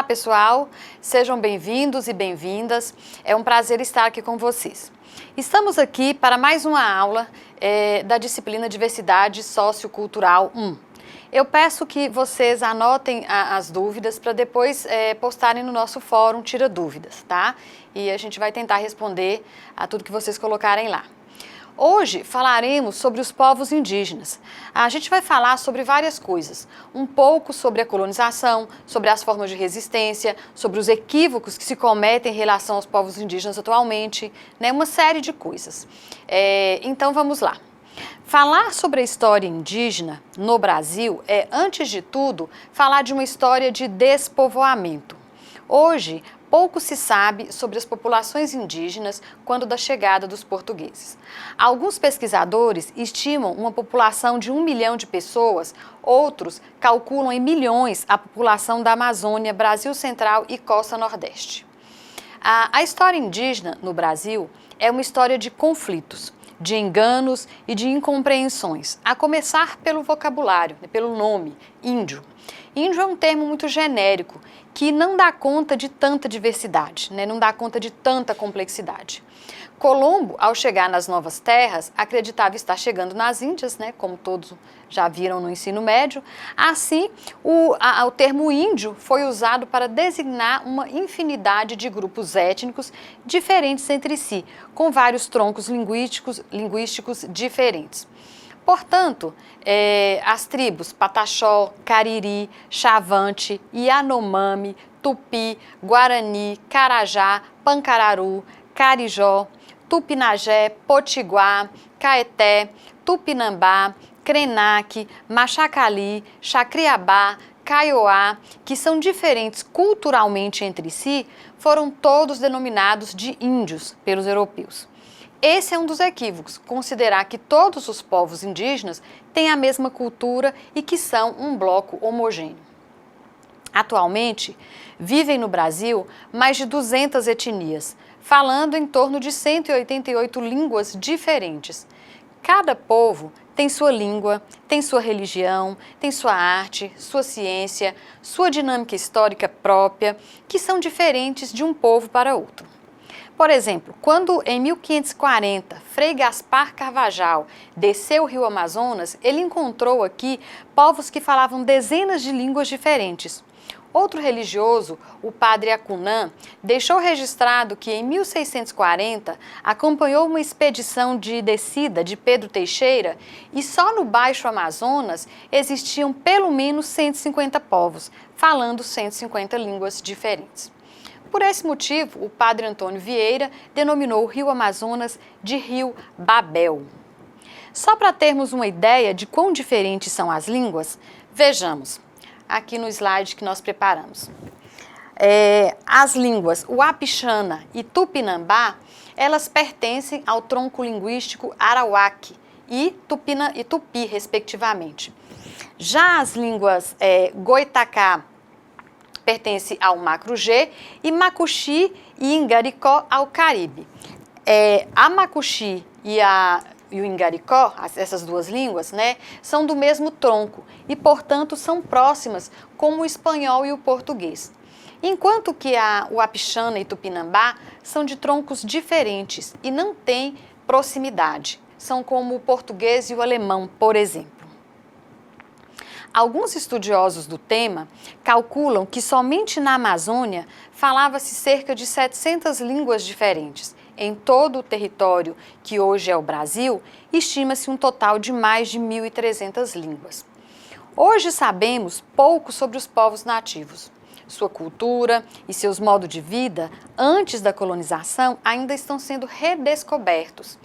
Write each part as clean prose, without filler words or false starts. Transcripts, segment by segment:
Olá pessoal, sejam bem-vindos e bem-vindas, é um prazer estar aqui com vocês. Estamos aqui para mais uma aula da disciplina Diversidade Sociocultural 1. Eu peço que vocês anotem as dúvidas para depois postarem no nosso fórum Tira Dúvidas, tá? E a gente vai tentar responder a tudo que vocês colocarem lá. Hoje falaremos sobre os povos indígenas. A gente vai falar sobre várias coisas, um pouco sobre a colonização, sobre as formas de resistência, sobre os equívocos que se cometem em relação aos povos indígenas atualmente, né? Uma série de coisas. Então vamos lá. Falar sobre a história indígena no Brasil é, antes de tudo, falar de uma história de despovoamento. Hoje, pouco se sabe sobre as populações indígenas quando da chegada dos portugueses. Alguns pesquisadores estimam uma população de 1 milhão de pessoas, outros calculam em milhões a população da Amazônia, Brasil Central e Costa Nordeste. A história indígena no Brasil é uma história de conflitos, de enganos e de incompreensões, a começar pelo vocabulário, pelo nome, índio. Índio é um termo muito genérico, que não dá conta de tanta diversidade, né? Não dá conta de tanta complexidade. Colombo, ao chegar nas novas terras, acreditava estar chegando nas Índias, né? Como todos já viram no ensino médio. Assim, o termo índio foi usado para designar uma infinidade de grupos étnicos diferentes entre si, com vários troncos linguísticos diferentes. Portanto, as tribos Pataxó, Cariri, Xavante, Yanomami, Tupi, Guarani, Carajá, Pancararu, Carijó, Tupinagé, Potiguar, Caeté, Tupinambá, Krenak, Machacali, Chacriabá, Kaiowá, que são diferentes culturalmente entre si, foram todos denominados de índios pelos europeus. Esse é um dos equívocos, considerar que todos os povos indígenas têm a mesma cultura e que são um bloco homogêneo. Atualmente, vivem no Brasil mais de 200 etnias, falando em torno de 188 línguas diferentes. Cada povo tem sua língua, tem sua religião, tem sua arte, sua ciência, sua dinâmica histórica própria, que são diferentes de um povo para outro. Por exemplo, quando em 1540 Frei Gaspar Carvajal desceu o rio Amazonas, ele encontrou aqui povos que falavam dezenas de línguas diferentes. Outro religioso, o padre Acunã, deixou registrado que em 1640 acompanhou uma expedição de descida de Pedro Teixeira e só no Baixo Amazonas existiam pelo menos 150 povos, falando 150 línguas diferentes. Por esse motivo, o padre Antônio Vieira denominou o rio Amazonas de Rio Babel. Só para termos uma ideia de quão diferentes são as línguas, vejamos aqui no slide que nós preparamos. As línguas Uapixana e Tupinambá, elas pertencem ao tronco linguístico Arawak e Tupi, respectivamente. Já as línguas Goitacá pertence ao Macro-G e Macuxi e Ingaricó ao Caribe. A Macuxi e o Ingaricó, essas duas línguas, né, são do mesmo tronco e, portanto, são próximas como o espanhol e o português. Enquanto que o Apixana e Tupinambá são de troncos diferentes e não têm proximidade. São como o português e o alemão, por exemplo. Alguns estudiosos do tema calculam que somente na Amazônia falava-se cerca de 700 línguas diferentes. Em todo o território que hoje é o Brasil, estima-se um total de mais de 1.300 línguas. Hoje sabemos pouco sobre os povos nativos. Sua cultura e seus modos de vida, antes da colonização, ainda estão sendo redescobertos.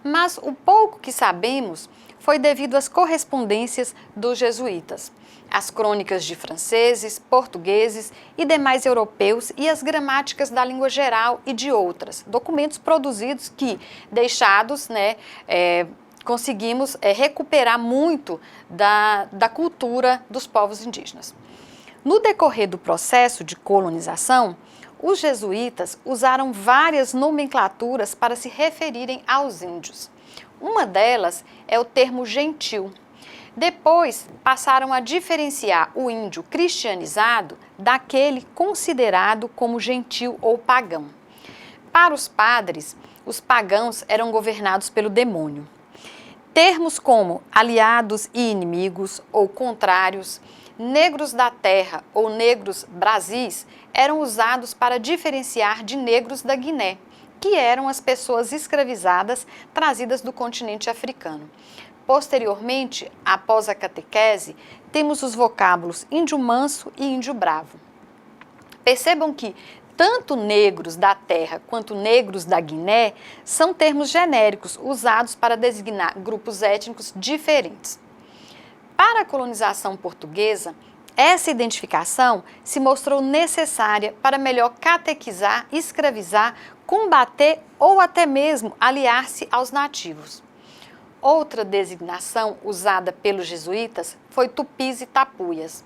Mas o pouco que sabemos foi devido às correspondências dos jesuítas, as crônicas de franceses, portugueses e demais europeus e as gramáticas da língua geral e de outras, documentos produzidos que, deixados, conseguimos recuperar muito da cultura dos povos indígenas. No decorrer do processo de colonização, os jesuítas usaram várias nomenclaturas para se referirem aos índios. Uma delas é o termo gentil. Depois, passaram a diferenciar o índio cristianizado daquele considerado como gentil ou pagão. Para os padres, os pagãos eram governados pelo demônio. Termos como aliados e inimigos ou contrários, negros da terra ou negros brasis eram usados para diferenciar de negros da Guiné, que eram as pessoas escravizadas trazidas do continente africano. Posteriormente, após a catequese, temos os vocábulos índio manso e índio bravo. Percebam que tanto negros da terra quanto negros da Guiné são termos genéricos usados para designar grupos étnicos diferentes. Para a colonização portuguesa, essa identificação se mostrou necessária para melhor catequizar, escravizar, combater ou até mesmo aliar-se aos nativos. Outra designação usada pelos jesuítas foi tupis e tapuias.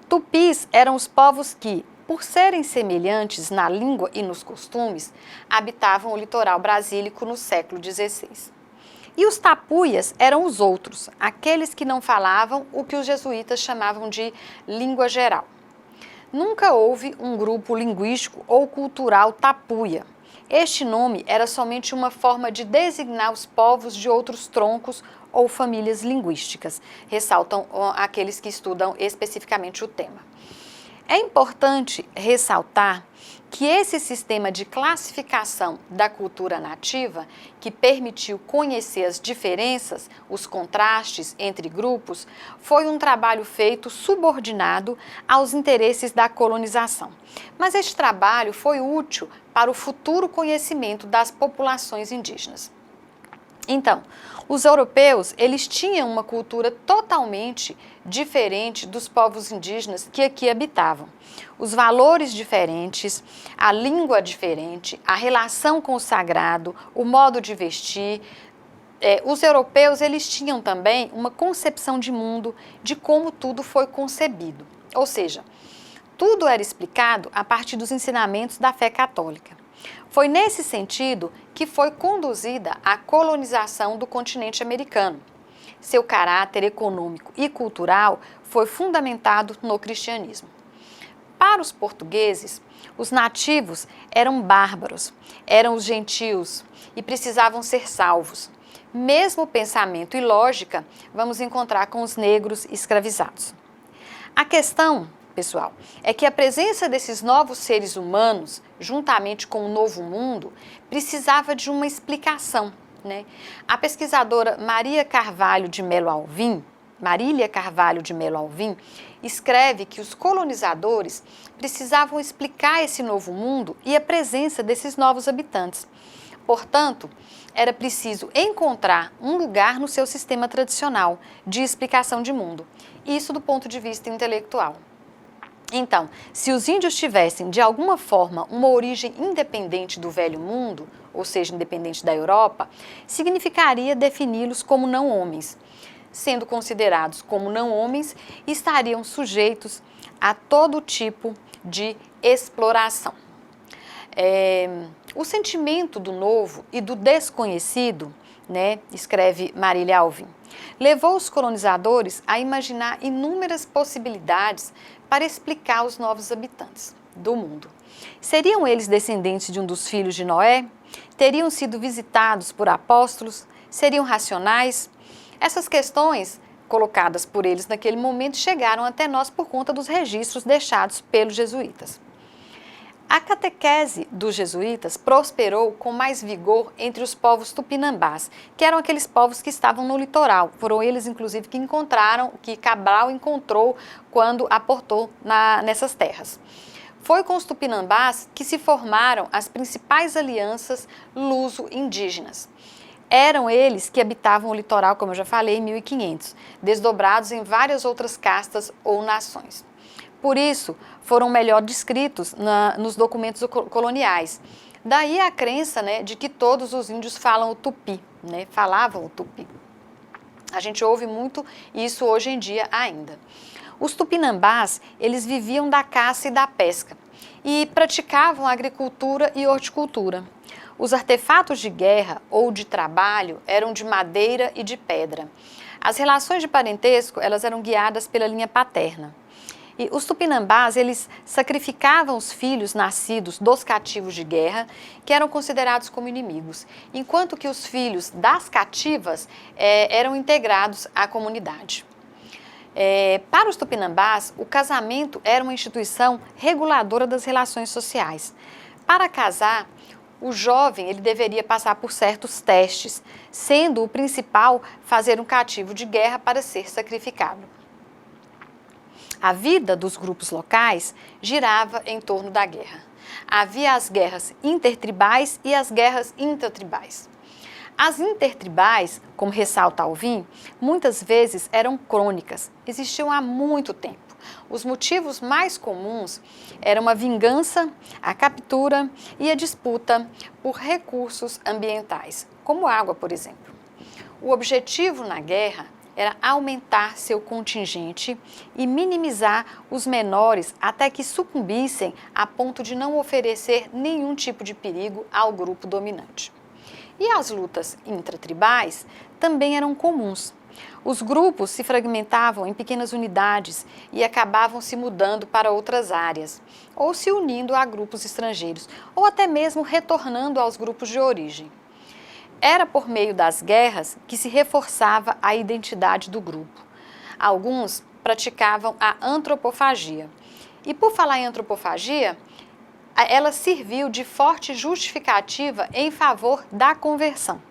Tupis eram os povos que, por serem semelhantes na língua e nos costumes, habitavam o litoral brasílico no século XVI. E os tapuias eram os outros, aqueles que não falavam o que os jesuítas chamavam de língua geral. Nunca houve um grupo linguístico ou cultural tapuia. Este nome era somente uma forma de designar os povos de outros troncos ou famílias linguísticas, ressaltam aqueles que estudam especificamente o tema. É importante ressaltar que esse sistema de classificação da cultura nativa, que permitiu conhecer as diferenças, os contrastes entre grupos, foi um trabalho feito subordinado aos interesses da colonização. Mas este trabalho foi útil para o futuro conhecimento das populações indígenas. Então, os europeus, eles tinham uma cultura totalmente diferente dos povos indígenas que aqui habitavam. Os valores diferentes, a língua diferente, a relação com o sagrado, o modo de vestir. Os europeus, eles tinham também uma concepção de mundo, de como tudo foi concebido. Ou seja, tudo era explicado a partir dos ensinamentos da fé católica. Foi nesse sentido que foi conduzida a colonização do continente americano. Seu caráter econômico e cultural foi fundamentado no cristianismo. Para os portugueses, os nativos eram bárbaros, eram os gentios e precisavam ser salvos. Mesmo pensamento e lógica vamos encontrar com os negros escravizados. A questão, pessoal, é que a presença desses novos seres humanos, juntamente com o novo mundo, precisava de uma explicação, né? A pesquisadora Marília Carvalho de Melo Alvim, escreve que os colonizadores precisavam explicar esse novo mundo e a presença desses novos habitantes. Portanto, era preciso encontrar um lugar no seu sistema tradicional de explicação de mundo, isso do ponto de vista intelectual. Então, se os índios tivessem, de alguma forma, uma origem independente do velho mundo, ou seja, independente da Europa, significaria defini-los como não-homens. Sendo considerados como não-homens, estariam sujeitos a todo tipo de exploração. O sentimento do novo e do desconhecido, né, escreve Marília Alvim, levou os colonizadores a imaginar inúmeras possibilidades para explicar os novos habitantes do mundo. Seriam eles descendentes de um dos filhos de Noé? Teriam sido visitados por apóstolos? Seriam racionais? Essas questões, colocadas por eles naquele momento, chegaram até nós por conta dos registros deixados pelos jesuítas. A catequese dos jesuítas prosperou com mais vigor entre os povos tupinambás, que eram aqueles povos que estavam no litoral. Foram eles, inclusive, que Cabral encontrou quando aportou nessas terras. Foi com os tupinambás que se formaram as principais alianças luso-indígenas. Eram eles que habitavam o litoral, como eu já falei, em 1500, desdobrados em várias outras castas ou nações. Por isso, foram melhor descritos nos documentos coloniais. Daí a crença, né, de que todos os índios falam o tupi, né, falavam o tupi. A gente ouve muito isso hoje em dia ainda. Os tupinambás, eles viviam da caça e da pesca e praticavam agricultura e horticultura. Os artefatos de guerra ou de trabalho eram de madeira e de pedra. As relações de parentesco, elas eram guiadas pela linha paterna. E os tupinambás, eles sacrificavam os filhos nascidos dos cativos de guerra, que eram considerados como inimigos, enquanto que os filhos das cativas eram integrados à comunidade. Para os tupinambás, o casamento era uma instituição reguladora das relações sociais. Para casar, o jovem ele deveria passar por certos testes, sendo o principal fazer um cativo de guerra para ser sacrificado. A vida dos grupos locais girava em torno da guerra. Havia as guerras intertribais e as guerras intratribais. As intertribais, como ressalta Alvim, muitas vezes eram crônicas, existiam há muito tempo. Os motivos mais comuns eram a vingança, a captura e a disputa por recursos ambientais, como água, por exemplo. O objetivo na guerra era aumentar seu contingente e minimizar os menores até que sucumbissem a ponto de não oferecer nenhum tipo de perigo ao grupo dominante. E as lutas intratribais também eram comuns. Os grupos se fragmentavam em pequenas unidades e acabavam se mudando para outras áreas, ou se unindo a grupos estrangeiros, ou até mesmo retornando aos grupos de origem. Era por meio das guerras que se reforçava a identidade do grupo. Alguns praticavam a antropofagia. E por falar em antropofagia, ela serviu de forte justificativa em favor da conversão.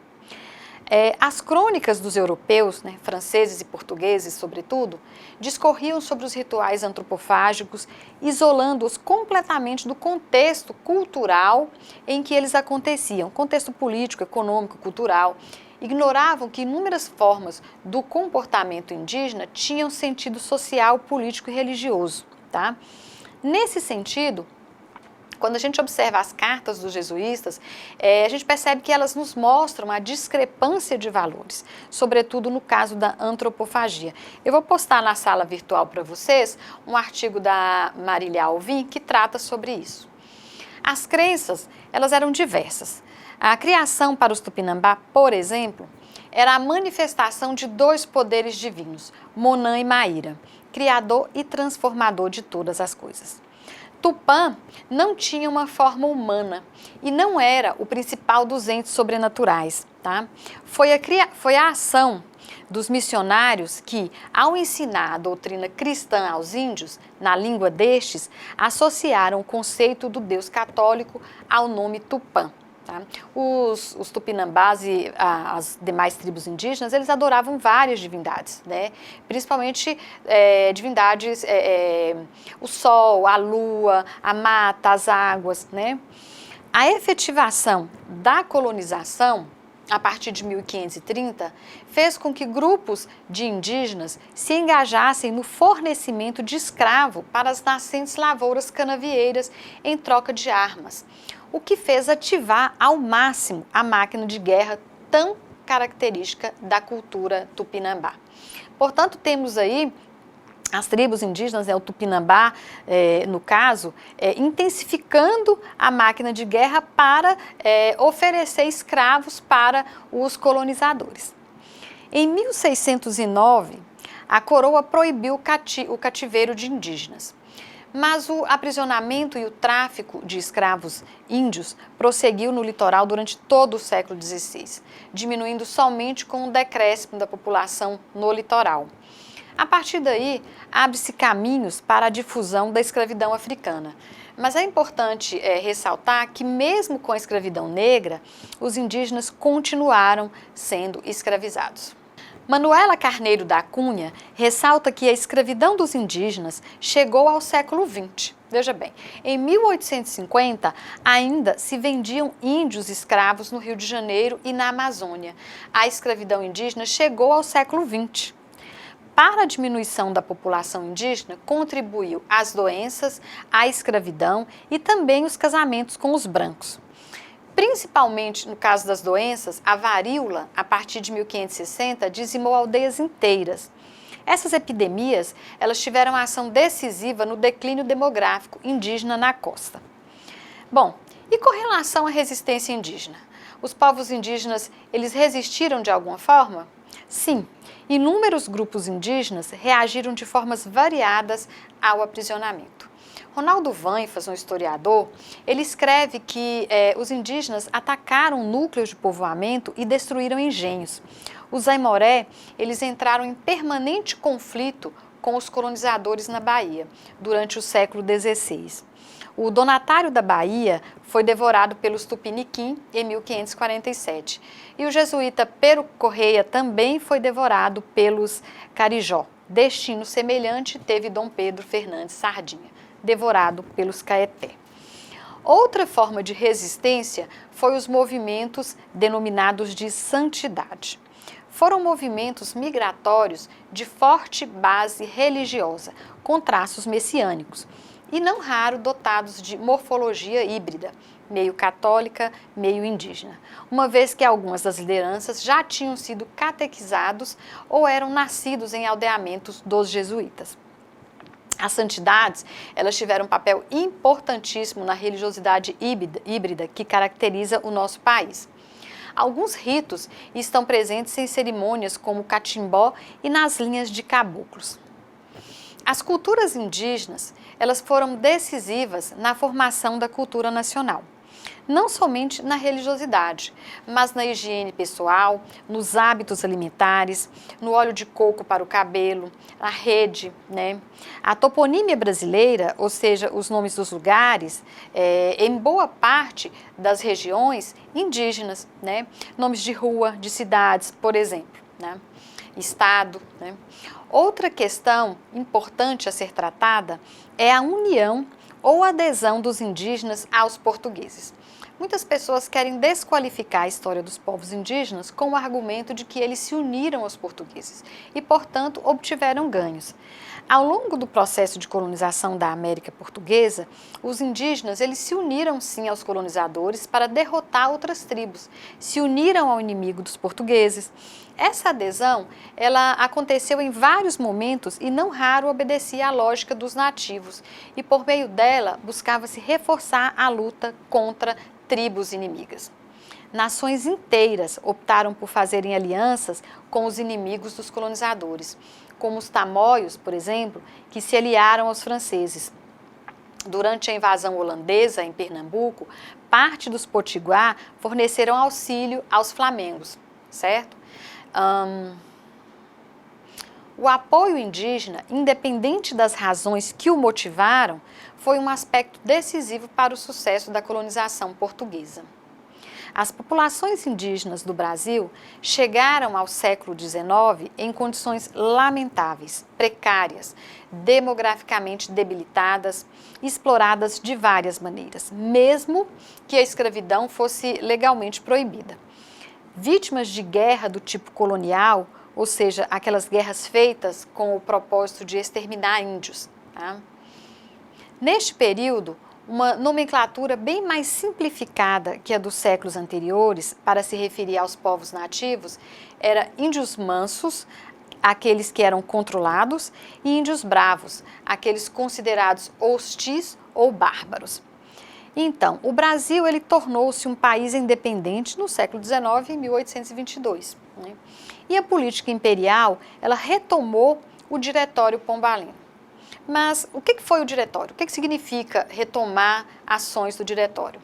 As crônicas dos europeus, franceses e portugueses sobretudo, discorriam sobre os rituais antropofágicos, isolando-os completamente do contexto cultural em que eles aconteciam, contexto político, econômico, cultural. Ignoravam que inúmeras formas do comportamento indígena tinham sentido social, político e religioso. Tá? Nesse sentido, quando a gente observa as cartas dos jesuítas, a gente percebe que elas nos mostram a discrepância de valores, sobretudo no caso da antropofagia. Eu vou postar na sala virtual para vocês um artigo da Marília Alvim que trata sobre isso. As crenças, elas eram diversas. A criação para os Tupinambá, por exemplo, era a manifestação de dois poderes divinos, Monã e Maíra, criador e transformador de todas as coisas. Tupã não tinha uma forma humana e não era o principal dos entes sobrenaturais. Tá? Foi a ação dos missionários que, ao ensinar a doutrina cristã aos índios, na língua destes, associaram o conceito do Deus católico ao nome Tupã. Tá? Os tupinambás e as demais tribos indígenas, eles adoravam várias divindades, principalmente divindades, o sol, a lua, a mata, as águas. A efetivação da colonização, a partir de 1530, fez com que grupos de indígenas se engajassem no fornecimento de escravo para as nascentes lavouras canavieiras em troca de armas, o que fez ativar ao máximo a máquina de guerra tão característica da cultura tupinambá. Portanto, temos aí as tribos indígenas, o Tupinambá, no caso, intensificando a máquina de guerra para oferecer escravos para os colonizadores. Em 1609, a coroa proibiu o cativeiro de indígenas. Mas o aprisionamento e o tráfico de escravos índios prosseguiu no litoral durante todo o século XVI, diminuindo somente com o decréscimo da população no litoral. A partir daí, abre-se caminhos para a difusão da escravidão africana. Mas é importante ressaltar que mesmo com a escravidão negra, os indígenas continuaram sendo escravizados. Manuela Carneiro da Cunha ressalta que a escravidão dos indígenas chegou ao século XX. Veja bem, em 1850 ainda se vendiam índios escravos no Rio de Janeiro e na Amazônia. A escravidão indígena chegou ao século XX. Para a diminuição da população indígena, contribuiu as doenças, a escravidão e também os casamentos com os brancos. Principalmente no caso das doenças, a varíola, a partir de 1560, dizimou aldeias inteiras. Essas epidemias, elas tiveram ação decisiva no declínio demográfico indígena na costa. Bom, e com relação à resistência indígena? Os povos indígenas, eles resistiram de alguma forma? Sim, inúmeros grupos indígenas reagiram de formas variadas ao aprisionamento. Ronaldo Vanfas, um historiador, ele escreve que os indígenas atacaram núcleos de povoamento e destruíram engenhos. Os Aimoré, eles entraram em permanente conflito com os colonizadores na Bahia, durante o século XVI. O donatário da Bahia foi devorado pelos Tupiniquim em 1547. E o jesuíta Pero Correia também foi devorado pelos Carijó. Destino semelhante teve Dom Pedro Fernandes Sardinha, devorado pelos Caeté. Outra forma de resistência foi os movimentos denominados de santidade. Foram movimentos migratórios de forte base religiosa, com traços messiânicos, e não raro dotados de morfologia híbrida, meio católica, meio indígena, uma vez que algumas das lideranças já tinham sido catequizados ou eram nascidos em aldeamentos dos jesuítas. As santidades, elas tiveram um papel importantíssimo na religiosidade híbrida que caracteriza o nosso país. Alguns ritos estão presentes em cerimônias como o catimbó e nas linhas de caboclos. As culturas indígenas, elas foram decisivas na formação da cultura nacional. Não somente na religiosidade, mas na higiene pessoal, nos hábitos alimentares, no óleo de coco para o cabelo, a rede, né? A toponímia brasileira, ou seja, os nomes dos lugares, em boa parte das regiões indígenas, né? Nomes de rua, de cidades, por exemplo, né? Estado, né? Outra questão importante a ser tratada é a união ou adesão dos indígenas aos portugueses. Muitas pessoas querem desqualificar a história dos povos indígenas com o argumento de que eles se uniram aos portugueses e, portanto, obtiveram ganhos. Ao longo do processo de colonização da América Portuguesa, os indígenas eles se uniram sim aos colonizadores para derrotar outras tribos, se uniram ao inimigo dos portugueses. Essa adesão, ela aconteceu em vários momentos e não raro obedecia à lógica dos nativos e por meio dela buscava-se reforçar a luta contra tribos inimigas. Nações inteiras optaram por fazerem alianças com os inimigos dos colonizadores, como os tamoios, por exemplo, que se aliaram aos franceses. Durante a invasão holandesa em Pernambuco, parte dos potiguar forneceram auxílio aos flamengos, certo? O apoio indígena, independente das razões que o motivaram, foi um aspecto decisivo para o sucesso da colonização portuguesa. As populações indígenas do Brasil chegaram ao século XIX em condições lamentáveis, precárias, demograficamente debilitadas, exploradas de várias maneiras, mesmo que a escravidão fosse legalmente proibida. Vítimas de guerra do tipo colonial, ou seja, aquelas guerras feitas com o propósito de exterminar índios. Tá? Neste período, uma nomenclatura bem mais simplificada que a dos séculos anteriores para se referir aos povos nativos era índios mansos, aqueles que eram controlados, e índios bravos, aqueles considerados hostis ou bárbaros. Então, o Brasil ele tornou-se um país independente no século XIX, em 1822. Né? E a política imperial, ela retomou o Diretório Pombalino. Mas o que foi o Diretório? O que significa retomar ações do Diretório?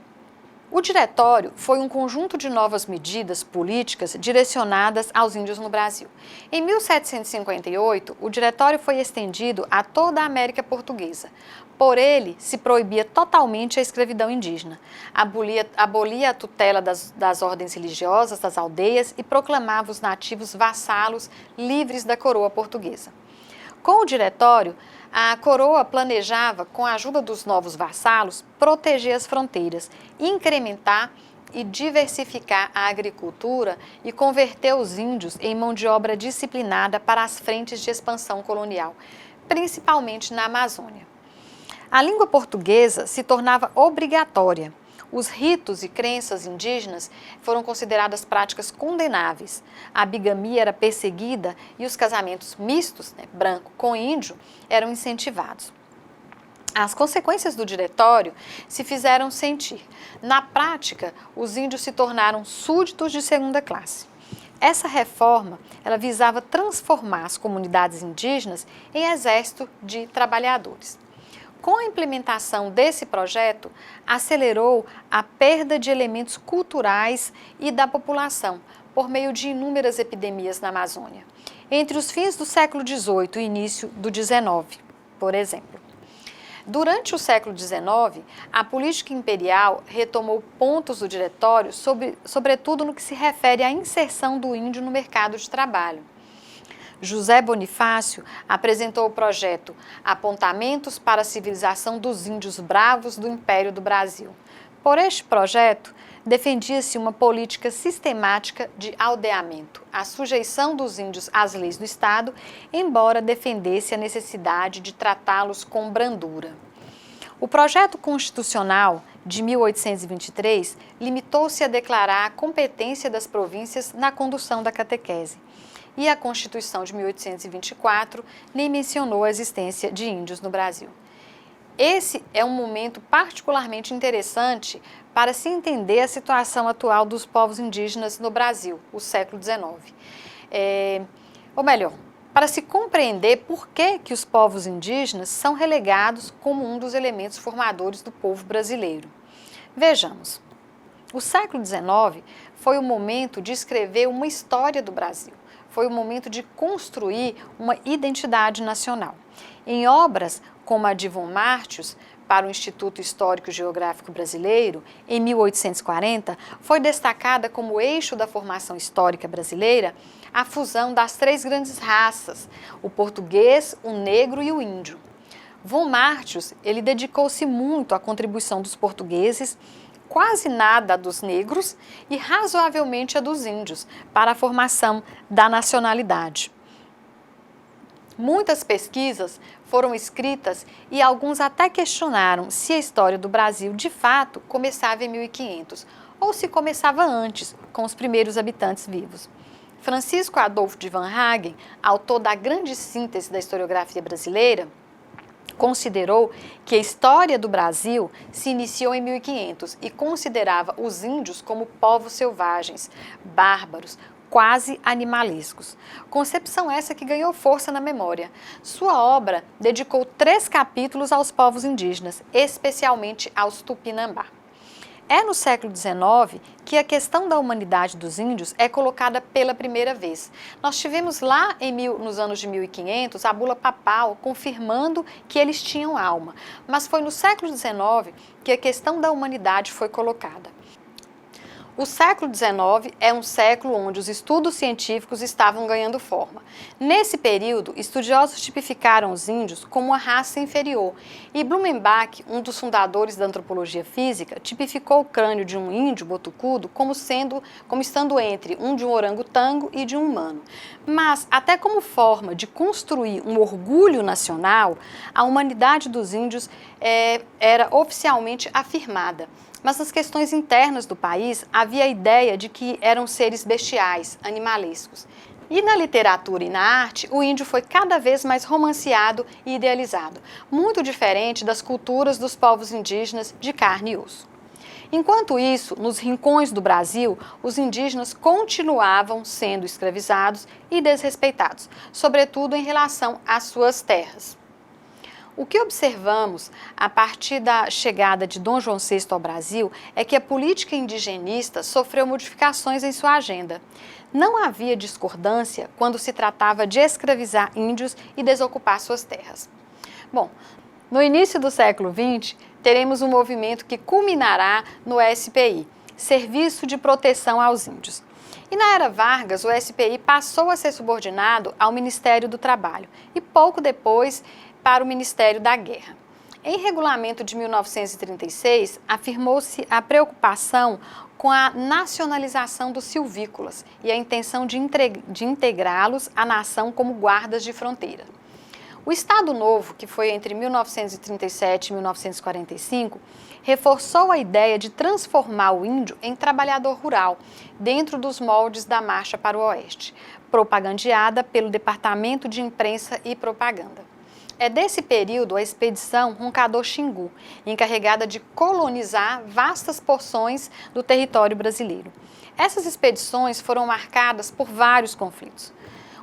O Diretório foi um conjunto de novas medidas políticas direcionadas aos índios no Brasil. Em 1758, o Diretório foi estendido a toda a América Portuguesa. Por ele, se proibia totalmente a escravidão indígena, abolia a tutela das ordens religiosas das aldeias e proclamava os nativos vassalos livres da coroa portuguesa. Com o Diretório, a coroa planejava, com a ajuda dos novos vassalos, proteger as fronteiras, incrementar e diversificar a agricultura e converter os índios em mão de obra disciplinada para as frentes de expansão colonial, principalmente na Amazônia. A língua portuguesa se tornava obrigatória. Os ritos e crenças indígenas foram consideradas práticas condenáveis. A bigamia era perseguida e os casamentos mistos, branco com índio, eram incentivados. As consequências do Diretório se fizeram sentir. Na prática, os índios se tornaram súditos de segunda classe. Essa reforma, ela visava transformar as comunidades indígenas em exército de trabalhadores. Com a implementação desse projeto, acelerou a perda de elementos culturais e da população, por meio de inúmeras epidemias na Amazônia, entre os fins do século XVIII e início do XIX, por exemplo. Durante o século XIX, a política imperial retomou pontos do diretório, sobretudo no que se refere à inserção do índio no mercado de trabalho. José Bonifácio apresentou o projeto Apontamentos para a Civilização dos Índios Bravos do Império do Brasil. Por este projeto, defendia-se uma política sistemática de aldeamento, a sujeição dos índios às leis do Estado, embora defendesse a necessidade de tratá-los com brandura. O projeto constitucional de 1823 limitou-se a declarar a competência das províncias na condução da catequese. E a Constituição de 1824 nem mencionou a existência de índios no Brasil. Esse é um momento particularmente interessante para se entender a situação atual dos povos indígenas no Brasil, o século XIX. Ou melhor, para se compreender por que os povos indígenas são relegados como um dos elementos formadores do povo brasileiro. Vejamos, o século XIX foi o momento de escrever uma história do Brasil. Foi o momento de construir uma identidade nacional. Em obras como a de Von Martius, para o Instituto Histórico e Geográfico Brasileiro, em 1840, foi destacada como eixo da formação histórica brasileira a fusão das três grandes raças, o português, o negro e o índio. Von Martius, ele dedicou-se muito à contribuição dos portugueses, quase nada a dos negros e razoavelmente a dos índios, para a formação da nacionalidade. Muitas pesquisas foram escritas e alguns até questionaram se a história do Brasil, de fato, começava em 1500 ou se começava antes, com os primeiros habitantes vivos. Francisco Adolfo de Vanhagen, autor da grande síntese da historiografia brasileira, considerou que a história do Brasil se iniciou em 1500 e considerava os índios como povos selvagens, bárbaros, quase animalescos. Concepção essa que ganhou força na memória. Sua obra dedicou 3 capítulos aos povos indígenas, especialmente aos Tupinambá. É no século XIX que a questão da humanidade dos índios é colocada pela primeira vez. Nós tivemos lá nos anos de 1500 a bula papal confirmando que eles tinham alma, mas foi no século XIX que a questão da humanidade foi colocada. O século XIX é um século onde os estudos científicos estavam ganhando forma. Nesse período, estudiosos tipificaram os índios como uma raça inferior e Blumenbach, um dos fundadores da antropologia física, tipificou o crânio de um índio botucudo como estando entre um de um orangotango e de um humano. Mas, até como forma de construir um orgulho nacional, a humanidade dos índios era oficialmente afirmada. Mas nas questões internas do país havia a ideia de que eram seres bestiais, animalescos. E na literatura e na arte, o índio foi cada vez mais romanceado e idealizado, muito diferente das culturas dos povos indígenas de carne e osso. Enquanto isso, nos rincões do Brasil, os indígenas continuavam sendo escravizados e desrespeitados, sobretudo em relação às suas terras. O que observamos a partir da chegada de Dom João VI ao Brasil é que a política indigenista sofreu modificações em sua agenda. Não havia discordância quando se tratava de escravizar índios e desocupar suas terras. Bom, no início do século XX, teremos um movimento que culminará no SPI, Serviço de Proteção aos Índios. E na era Vargas, o SPI passou a ser subordinado ao Ministério do Trabalho e pouco depois para o Ministério da Guerra. Em regulamento de 1936, afirmou-se a preocupação com a nacionalização dos silvícolas e a intenção de integrá-los à nação como guardas de fronteira. O Estado Novo, que foi entre 1937 e 1945, reforçou a ideia de transformar o índio em trabalhador rural, dentro dos moldes da Marcha para o Oeste, propagandeada pelo Departamento de Imprensa e Propaganda. É desse período a expedição Roncador Xingu, encarregada de colonizar vastas porções do território brasileiro. Essas expedições foram marcadas por vários conflitos.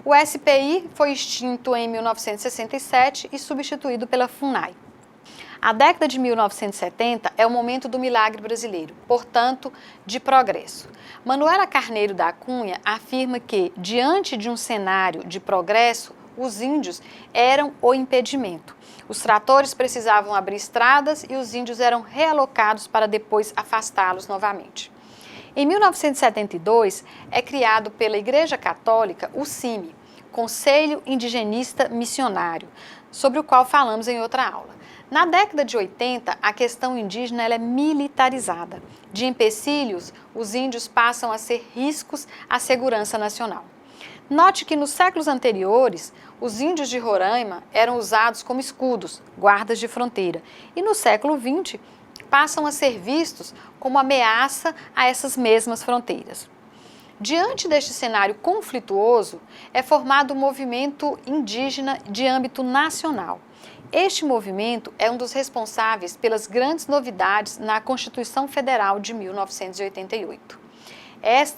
O SPI foi extinto em 1967 e substituído pela FUNAI. A década de 1970 é o momento do milagre brasileiro, portanto, de progresso. Manuela Carneiro da Cunha afirma que, diante de um cenário de progresso, os índios eram o impedimento. Os tratores precisavam abrir estradas e os índios eram realocados para depois afastá-los novamente. Em 1972, é criado pela Igreja Católica o CIMI, Conselho Indigenista Missionário, sobre o qual falamos em outra aula. Na década de 80, a questão indígena ela é militarizada. De empecilhos, os índios passam a ser riscos à segurança nacional. Note que nos séculos anteriores, os índios de Roraima eram usados como escudos, guardas de fronteira, e no século XX passam a ser vistos como ameaça a essas mesmas fronteiras. Diante deste cenário conflituoso, é formado um movimento indígena de âmbito nacional. Este movimento é um dos responsáveis pelas grandes novidades na Constituição Federal de 1988.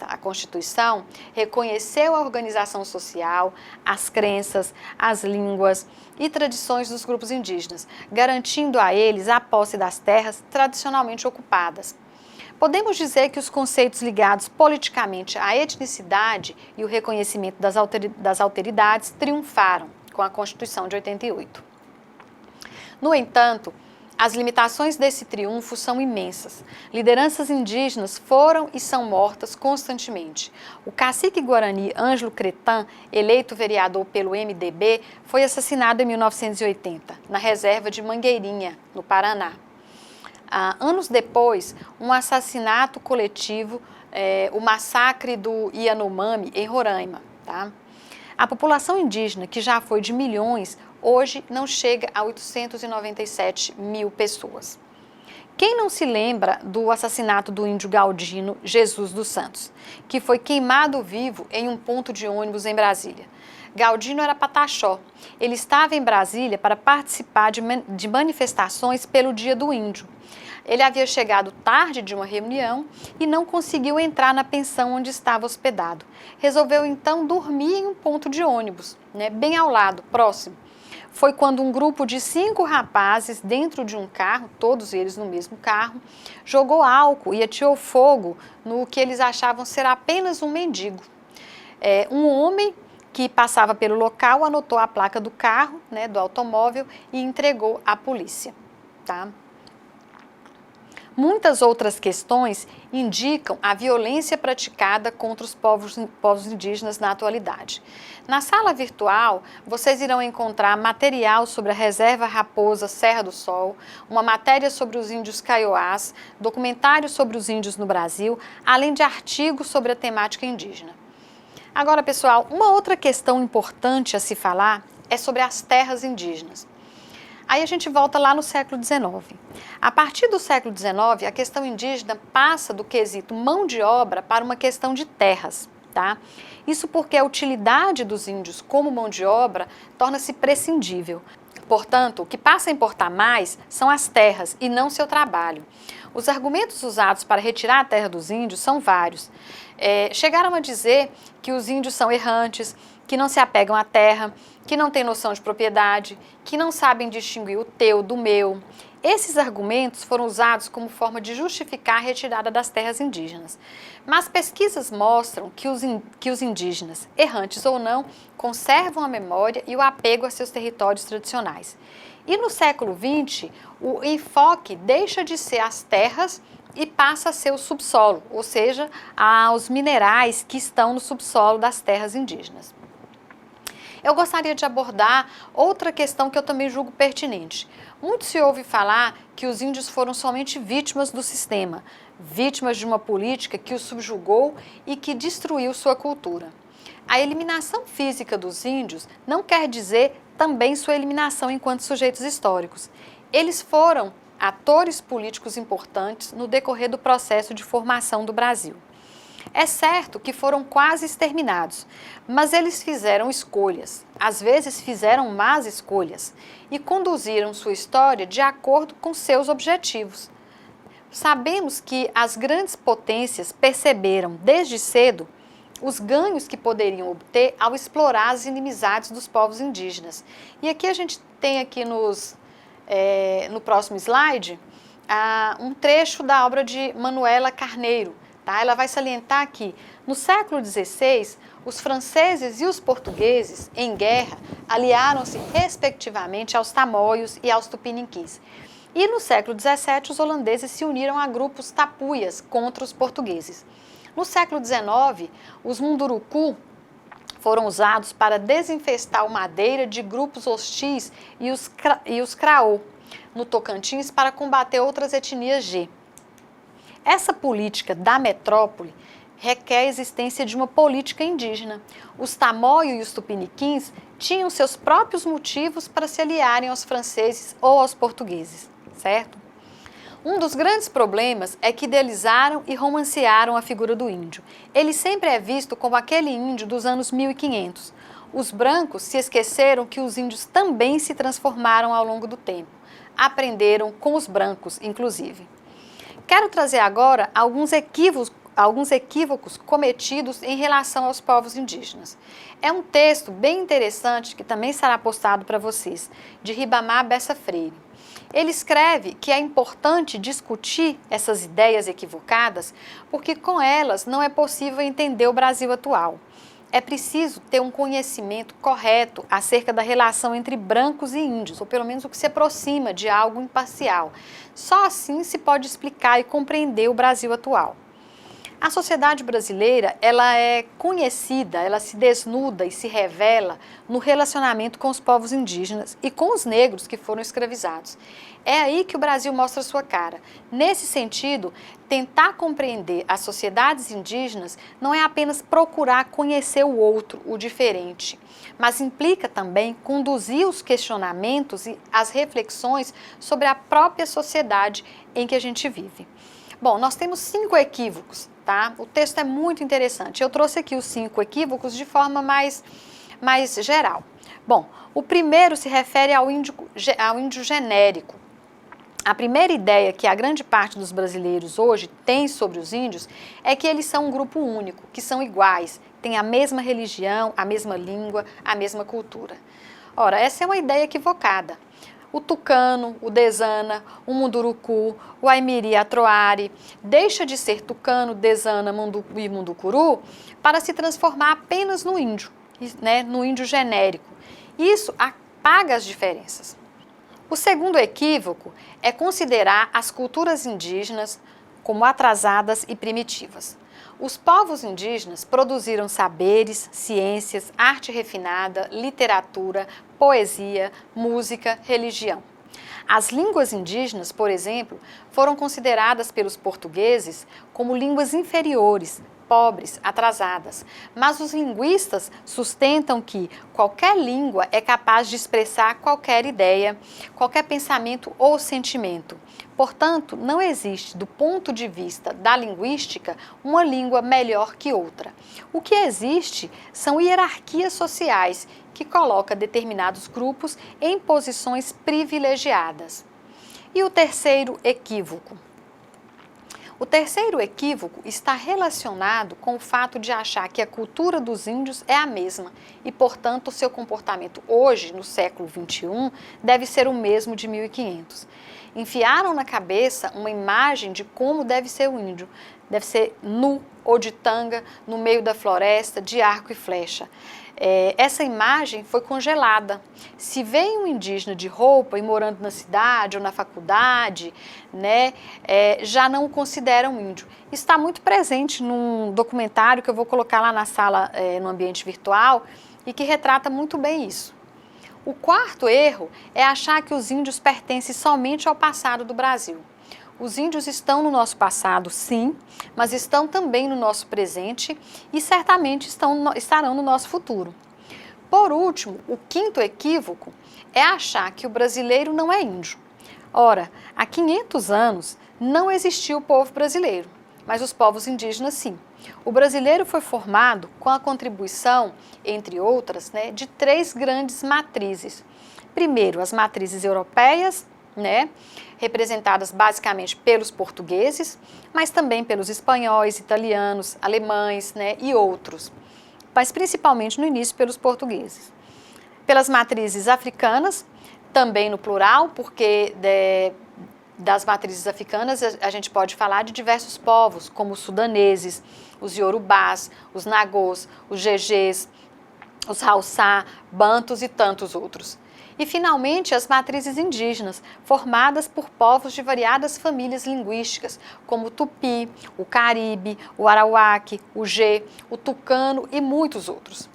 A Constituição, reconheceu a organização social, as crenças, as línguas e tradições dos grupos indígenas, garantindo a eles a posse das terras tradicionalmente ocupadas. Podemos dizer que os conceitos ligados politicamente à etnicidade e o reconhecimento das alteridades triunfaram com a Constituição de 88. No entanto, as limitações desse triunfo são imensas. Lideranças indígenas foram e são mortas constantemente. O cacique guarani Ângelo Cretan, eleito vereador pelo MDB, foi assassinado em 1980, na reserva de Mangueirinha, no Paraná. Anos depois, um assassinato coletivo, o massacre do Yanomami, em Roraima. Tá? A população indígena, que já foi de milhões, hoje não chega a 897 mil pessoas. Quem não se lembra do assassinato do índio Galdino Jesus dos Santos, que foi queimado vivo em um ponto de ônibus em Brasília? Galdino era pataxó. Ele estava em Brasília para participar de manifestações pelo Dia do Índio. Ele havia chegado tarde de uma reunião e não conseguiu entrar na pensão onde estava hospedado. Resolveu então dormir em um ponto de ônibus, bem ao lado, próximo. Foi quando um grupo de 5 rapazes dentro de um carro, todos eles no mesmo carro, jogou álcool e ateou fogo no que eles achavam ser apenas um mendigo. Um homem que passava pelo local anotou a placa do carro, do automóvel, e entregou à polícia. Tá? Muitas outras questões indicam a violência praticada contra os povos indígenas na atualidade. Na sala virtual, vocês irão encontrar material sobre a Reserva Raposa Serra do Sol, uma matéria sobre os índios kaiowás, documentários sobre os índios no Brasil, além de artigos sobre a temática indígena. Agora, pessoal, uma outra questão importante a se falar é sobre as terras indígenas. Aí a gente volta lá no século XIX. A partir do século XIX, a questão indígena passa do quesito mão de obra para uma questão de terras. Tá? Isso porque a utilidade dos índios como mão de obra torna-se prescindível. Portanto, o que passa a importar mais são as terras e não seu trabalho. Os argumentos usados para retirar a terra dos índios são vários. Chegaram a dizer que os índios são errantes, que não se apegam à terra, que não têm noção de propriedade, que não sabem distinguir o teu do meu. Esses argumentos foram usados como forma de justificar a retirada das terras indígenas. Mas pesquisas mostram que os indígenas, errantes ou não, conservam a memória e o apego a seus territórios tradicionais. E no século XX, o enfoque deixa de ser as terras e passa a ser o subsolo, ou seja, os minerais que estão no subsolo das terras indígenas. Eu gostaria de abordar outra questão que eu também julgo pertinente. Muito se ouve falar que os índios foram somente vítimas do sistema, vítimas de uma política que os subjugou e que destruiu sua cultura. A eliminação física dos índios não quer dizer também sua eliminação enquanto sujeitos históricos. Eles foram atores políticos importantes no decorrer do processo de formação do Brasil. É certo que foram quase exterminados, mas eles fizeram escolhas, às vezes fizeram más escolhas, e conduziram sua história de acordo com seus objetivos. Sabemos que as grandes potências perceberam desde cedo os ganhos que poderiam obter ao explorar as inimizades dos povos indígenas. E aqui a gente tem aqui no próximo slide um trecho da obra de Manuela Carneiro. Tá? Ela vai salientar que no século XVI, os franceses e os portugueses, em guerra, aliaram-se respectivamente aos tamoios e aos tupiniquins. E no século XVII, os holandeses se uniram a grupos tapuias contra os portugueses. No século XIX, os munduruku foram usados para desinfestar madeira de grupos hostis e os craô, no Tocantins, para combater outras etnias G. Essa política da metrópole requer a existência de uma política indígena. Os tamoio e os tupiniquins tinham seus próprios motivos para se aliarem aos franceses ou aos portugueses, certo? Um dos grandes problemas é que idealizaram e romancearam a figura do índio. Ele sempre é visto como aquele índio dos anos 1500. Os brancos se esqueceram que os índios também se transformaram ao longo do tempo. Aprenderam com os brancos, inclusive. Quero trazer agora alguns equívocos cometidos em relação aos povos indígenas. É um texto bem interessante que também será postado para vocês, de Ribamar Bessa Freire. Ele escreve que é importante discutir essas ideias equivocadas porque com elas não é possível entender o Brasil atual. É preciso ter um conhecimento correto acerca da relação entre brancos e índios, ou pelo menos o que se aproxima de algo imparcial. Só assim se pode explicar e compreender o Brasil atual. A sociedade brasileira, ela é conhecida, ela se desnuda e se revela no relacionamento com os povos indígenas e com os negros que foram escravizados. É aí que o Brasil mostra sua cara. Nesse sentido, tentar compreender as sociedades indígenas não é apenas procurar conhecer o outro, o diferente, mas implica também conduzir os questionamentos e as reflexões sobre a própria sociedade em que a gente vive. Bom, nós temos 5 equívocos, tá? O texto é muito interessante. Eu trouxe aqui os 5 equívocos de forma mais geral. Bom, o primeiro se refere ao índio genérico. A primeira ideia que a grande parte dos brasileiros hoje tem sobre os índios é que eles são um grupo único, que são iguais, têm a mesma religião, a mesma língua, a mesma cultura. Ora, essa é uma ideia equivocada. O tucano, o dezana, o munduruku, o aimiri atroari deixa de ser tucano, dezana e munducuru para se transformar apenas no índio, né, no índio genérico. Isso apaga as diferenças. O segundo equívoco é considerar as culturas indígenas como atrasadas e primitivas. Os povos indígenas produziram saberes, ciências, arte refinada, literatura, poesia, música, religião. As línguas indígenas, por exemplo, foram consideradas pelos portugueses como línguas inferiores, pobres, atrasadas. Mas os linguistas sustentam que qualquer língua é capaz de expressar qualquer ideia, qualquer pensamento ou sentimento. Portanto, não existe, do ponto de vista da linguística, uma língua melhor que outra. O que existe são hierarquias sociais que colocam determinados grupos em posições privilegiadas. E o terceiro equívoco? O terceiro equívoco está relacionado com o fato de achar que a cultura dos índios é a mesma e, portanto, o seu comportamento hoje, no século XXI, deve ser o mesmo de 1500. Enfiaram na cabeça uma imagem de como deve ser o índio. Deve ser nu ou de tanga, no meio da floresta, de arco e flecha. Essa imagem foi congelada. Se vem um indígena de roupa e morando na cidade ou na faculdade, né, já não o consideram índio. Está muito presente num documentário que eu vou colocar lá na sala, no ambiente virtual, e que retrata muito bem isso. O quarto erro é achar que os índios pertencem somente ao passado do Brasil. Os índios estão no nosso passado, sim, mas estão também no nosso presente e certamente estarão no nosso futuro. Por último, o quinto equívoco é achar que o brasileiro não é índio. Ora, há 500 anos não existia o povo brasileiro, mas os povos indígenas sim. O brasileiro foi formado com a contribuição, entre outras, né, de 3 grandes matrizes. Primeiro, as matrizes europeias, né, representadas basicamente pelos portugueses, mas também pelos espanhóis, italianos, alemães, né, e outros, mas principalmente no início pelos portugueses. Pelas matrizes africanas, também no plural, porque das matrizes africanas a gente pode falar de diversos povos, como os sudaneses, os iorubás, os nagôs, os gegês, os haussá, bantus e tantos outros. E, finalmente, as matrizes indígenas, formadas por povos de variadas famílias linguísticas, como o tupi, o caribe, o arauaque, o gê, o tucano e muitos outros.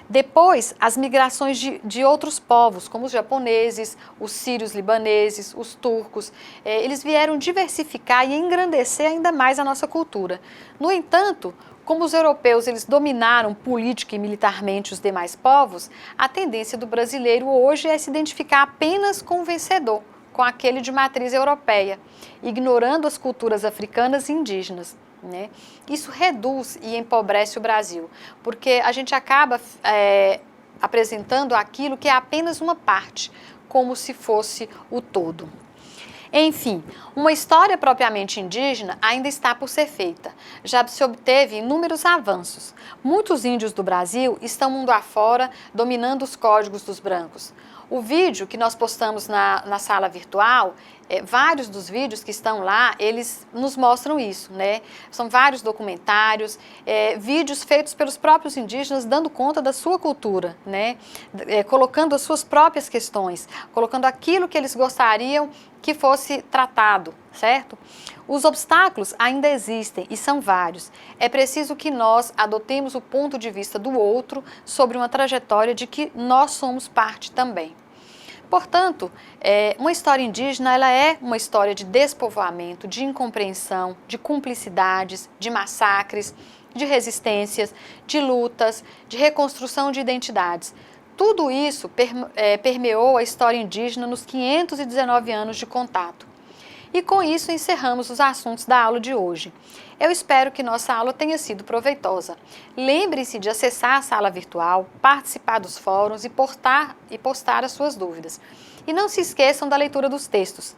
Depois, as migrações de outros povos, como os japoneses, os sírios libaneses, os turcos, eles vieram diversificar e engrandecer ainda mais a nossa cultura. No entanto, como os europeus eles dominaram política e militarmente os demais povos, a tendência do brasileiro hoje é se identificar apenas com o vencedor, com aquele de matriz europeia, ignorando as culturas africanas e indígenas, né? Isso reduz e empobrece o Brasil, porque a gente acaba apresentando aquilo que é apenas uma parte, como se fosse o todo. Enfim, uma história propriamente indígena ainda está por ser feita. Já se obteve inúmeros avanços. Muitos índios do Brasil estão mundo afora, dominando os códigos dos brancos. O vídeo que nós postamos na sala virtual, vários dos vídeos que estão lá, eles nos mostram isso, né? São vários documentários, vídeos feitos pelos próprios indígenas, dando conta da sua cultura, né? Colocando as suas próprias questões, colocando aquilo que eles gostariam que fosse tratado, certo? Os obstáculos ainda existem e são vários. É preciso que nós adotemos o ponto de vista do outro sobre uma trajetória de que nós somos parte também. Portanto, uma história indígena ela é uma história de despovoamento, de incompreensão, de cumplicidades, de massacres, de resistências, de lutas, de reconstrução de identidades. Tudo isso permeou a história indígena nos 519 anos de contato. E com isso encerramos os assuntos da aula de hoje. Eu espero que nossa aula tenha sido proveitosa. Lembre-se de acessar a sala virtual, participar dos fóruns e postar as suas dúvidas. E não se esqueçam da leitura dos textos.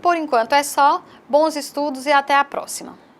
Por enquanto é só, bons estudos e até a próxima!